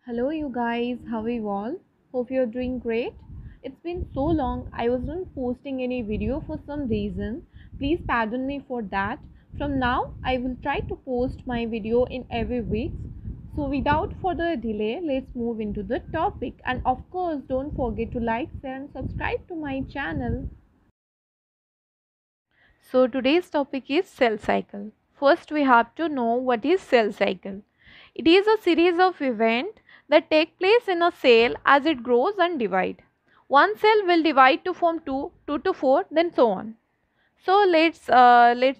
Hello, you guys. How are you all? Hope you're doing great. It's been so long. I wasn't posting any video for some reason. Please pardon me for that. From now, I will try to post my video in every week. So, without further delay, let's move into the topic. And of course, don't forget to like, share, and subscribe to my channel. So, today's topic is cell cycle. First, we have to know what is cell cycle. It is a series of events that take place in a cell as it grows and divides. One cell will divide to form two, two to four, then so on. So let's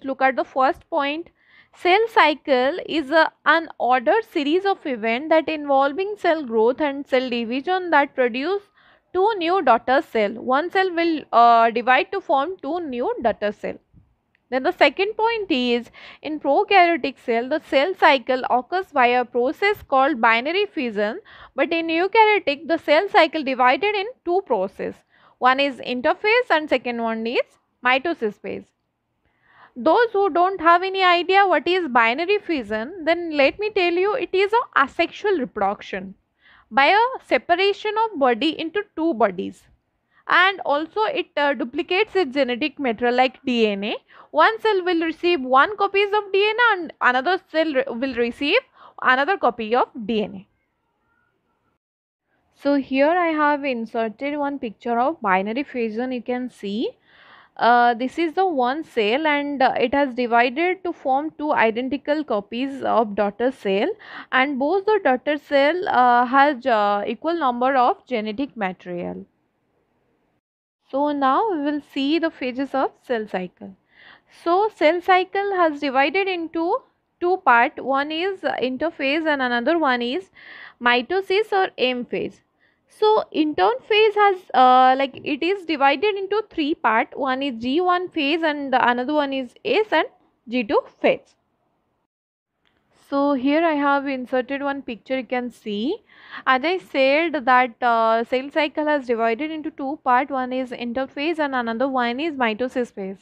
look at the first point. Cell cycle is an ordered series of events that involving cell growth and cell division that produce two new daughter cell. One cell will divide to form two new daughter cell. Then the second point is in prokaryotic cell the cell cycle occurs via a process called binary fission, but in eukaryotic the cell cycle divided in two processes. One is interphase and second one is mitosis phase. Those who don't have any idea what is binary fission, then let me tell you it is a asexual reproduction by a separation of body into two bodies, and also it duplicates its genetic material like DNA. One cell will receive one copies of DNA and another cell will receive another copy of DNA. So here I have inserted one picture of binary fission. You can see this is the one cell, and it has divided to form two identical copies of daughter cell, and both the daughter cell has equal number of genetic material. So now we will see the phases of cell cycle. So cell cycle has divided into two part. One is interphase and another one is mitosis or M phase. So intern phase has like it is divided into three part. One is G1 phase and the another one is S and G2 phase. So here I have inserted one picture. You can see, as I said that cell cycle has divided into two part. One is interphase and another one is mitosis phase.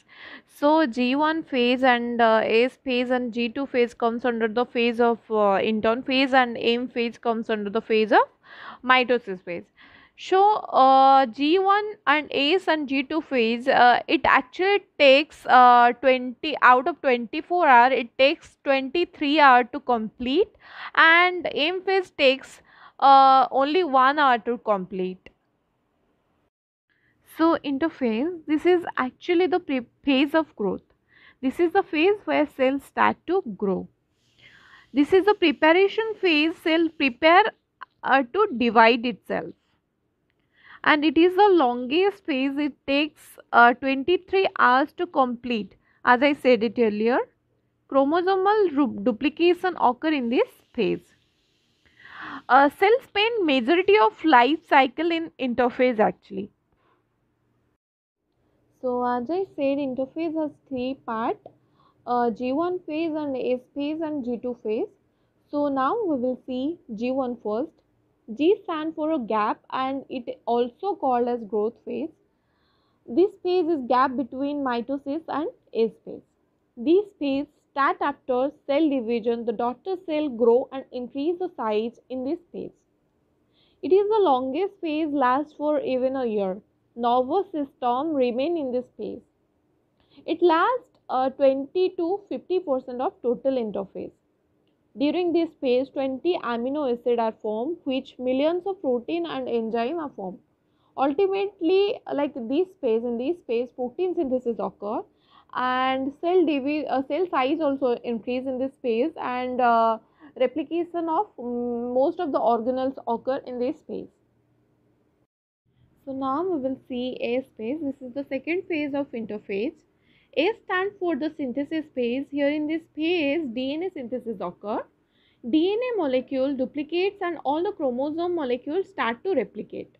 So G1 phase and S phase and G2 phase comes under the phase of intern phase, and M phase comes under the phase of mitosis phase. So G1 and S and G2 phase, it actually takes 20 out of 24 hour, it takes 23 hour to complete, and M phase takes only 1 hour to complete. So interphase, this is actually the phase of growth. This is the phase where cells start to grow. This is the preparation phase, cell prepare to divide itself, and it is the longest phase. It takes 23 hours to complete. As I said it earlier, chromosomal duplication occur in this phase. Cells spend majority of life cycle in interphase actually. So as I said, interphase has three part, G1 phase and S phase and G2 phase. So now we will see G1 first. G stand for a gap and it also called as growth phase. This phase is gap between mitosis and S phase. These phases start after cell division. The daughter cell grow and increase the size in this phase. It is the longest phase, lasts for even a year. Nervous system remain in this phase. It lasts 20 to 50% of total interphase. During this phase, 20 amino acids are formed, which millions of protein and enzyme are formed. Ultimately, like in this phase, protein synthesis occur, and cell size also increase in this phase, and replication of most of the organelles occur in this phase. So now we will see A phase. This is the second phase of interphase. A stands for the synthesis phase. Here in this phase, DNA synthesis occur. DNA molecule duplicates and all the chromosome molecules start to replicate.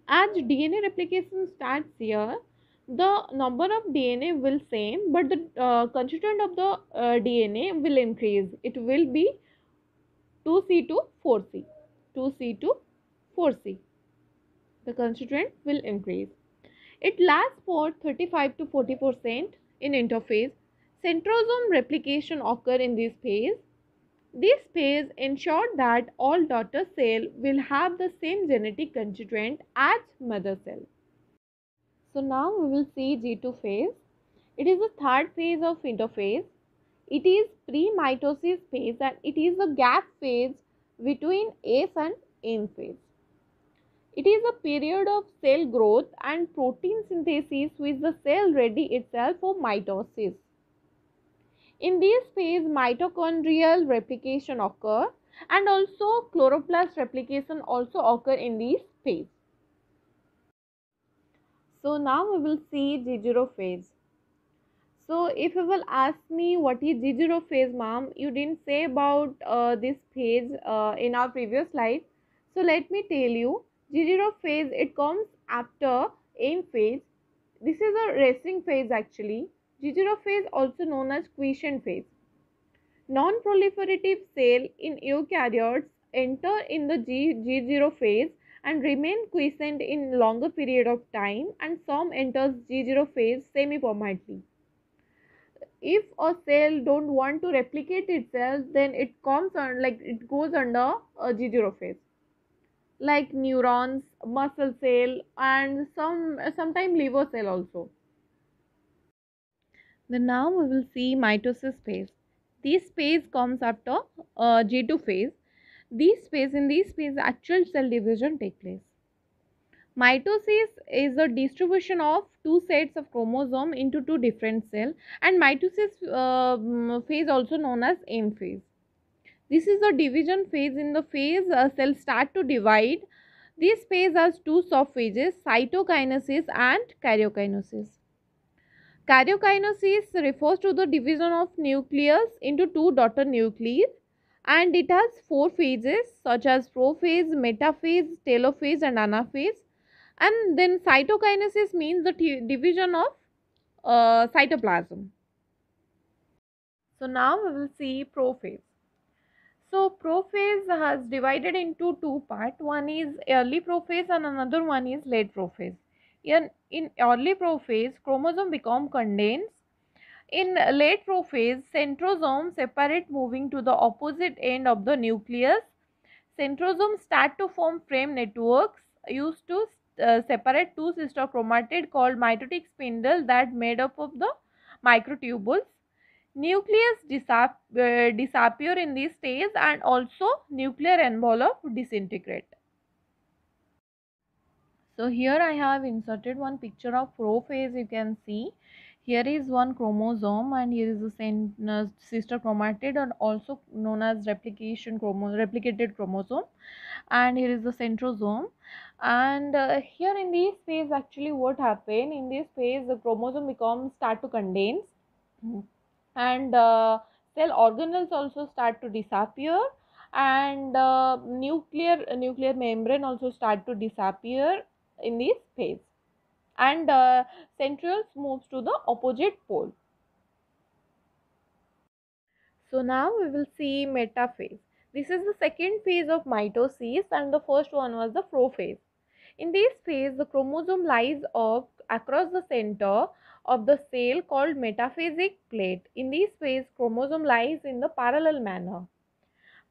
As DNA replication starts here, the number of DNA will same, but the constituent of the DNA will increase. It will be 2C to 4C. 2C to 4C. The constituent will increase. It lasts for 35 to 40% in interphase. Centrosome replication occur in this phase. This phase ensured that all daughter cell will have the same genetic constituent as mother cell. So now we will see G2 phase. It is the third phase of interphase. It is pre-mitosis phase and it is a gap phase between S and M phase. It is a period of cell growth and protein synthesis with the cell ready itself for mitosis. In this phase, mitochondrial replication occur and also chloroplast replication also occur in this phase. So now we will see G0 phase. So if you will ask me what is G0 phase, ma'am, you didn't say about this phase in our previous slide. So let me tell you, G0 phase, it comes after M phase. This is a resting phase actually. G0 phase also known as quiescent phase. Non-proliferative cell in eukaryotes enter in the G0 phase and remain quiescent in longer period of time, and some enters G0 phase semi-permanently. If a cell don't want to replicate itself, then it comes on like it goes under a G0 phase, like neurons, muscle cell, and sometimes liver cell also. Then now we will see mitosis phase. This phase comes after G2 phase. In this phase actual cell division take place. Mitosis is the distribution of two sets of chromosome into two different cells, and mitosis phase also known as M phase. This is the division phase. In the phase cells start to divide. This phase has two subphases, cytokinesis and karyokinesis. Karyokinesis refers to the division of nucleus into two daughter nuclei, and it has four phases such as prophase, metaphase, telophase and anaphase. And then cytokinesis means the division of cytoplasm. So now we will see prophase. So prophase has divided into two parts. One is early prophase and another one is late prophase. In early prophase, chromosome become condensed. In late prophase, centrosome separate moving to the opposite end of the nucleus. Centrosomes start to form frame networks used to separate two sister chromatids called mitotic spindle that made up of the microtubules. Nucleus disappear in this stage and also nuclear envelope disintegrate. So here I have inserted one picture of prophase. You can see here is one chromosome and here is the sister chromatid, and also known as replicated chromosome, and here is the centrosome. And here in this phase actually what happened, in this phase the chromosome start to condense, and cell organelles also start to disappear, and nuclear membrane also start to disappear in this phase, and centrioles moves to the opposite pole. So now we will see metaphase. This is the second phase of mitosis and the first one was the prophase. In this phase, the chromosome lies up across the center of the cell called metaphasic plate. In this phase, chromosome lies in the parallel manner.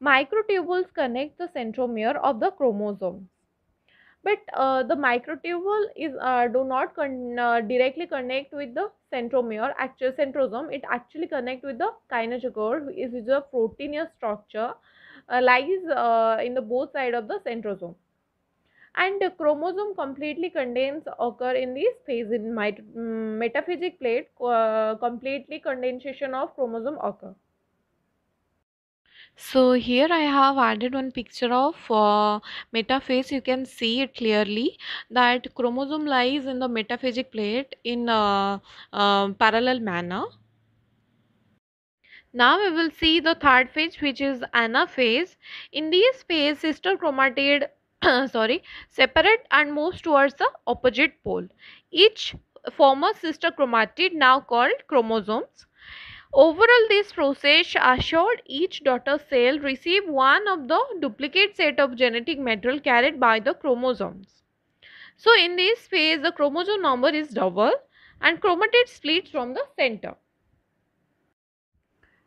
Microtubules connect the centromere of the chromosomes. But the microtubule is do not directly connect with the centromere, actual centrosome. It actually connect with the kinetochore, which is a proteinous structure, lies in the both side of the centrosome. And the chromosome completely condense occur in this phase. In metaphasic plate, completely condensation of chromosome occur. So here I have added one picture of metaphase. You can see it clearly that chromosome lies in the metaphasic plate in parallel manner. Now we will see the third phase, which is anaphase. In this phase, sister chromatid separate and moves towards the opposite pole. Each former sister chromatid, now called chromosomes. Overall, this process assured each daughter cell receive one of the duplicate set of genetic material carried by the chromosomes. So in this phase, the chromosome number is double and chromatid splits from the center.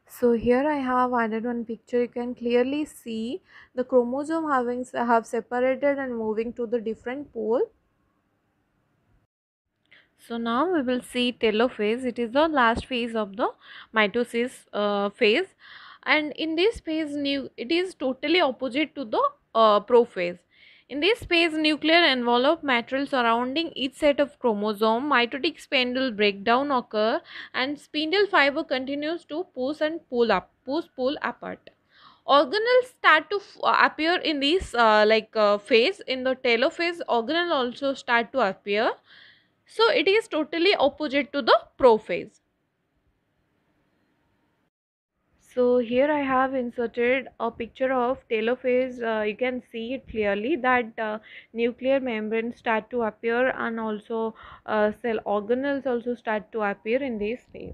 So here I have added one picture. You can clearly see the chromosome have separated and moving to the different pole. So now we will see telophase. It is the last phase of the mitosis phase, and in this phase, it is totally opposite to the prophase. In this phase, nuclear envelope material surrounding each set of chromosome, mitotic spindle breakdown occur, and spindle fiber continues to pull apart. Organelles start to appear in this phase. In the telophase, organelle also start to appear, so it is totally opposite to the prophase. So here I have inserted a picture of telophase. You can see it clearly that nuclear membranes start to appear, and also cell organelles also start to appear in this phase.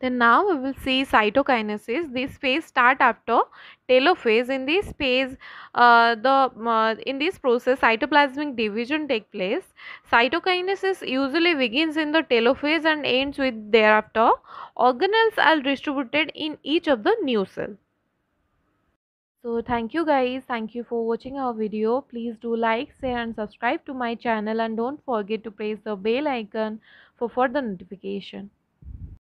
Then now we will see cytokinesis. This phase start after telophase. In this phase, in this process, cytoplasmic division take place. Cytokinesis usually begins in the telophase and ends with thereafter. Organelles are distributed in each of the new cell. So thank you guys. Thank you for watching our video. Please do like, share and subscribe to my channel, and don't forget to press the bell icon for further notification.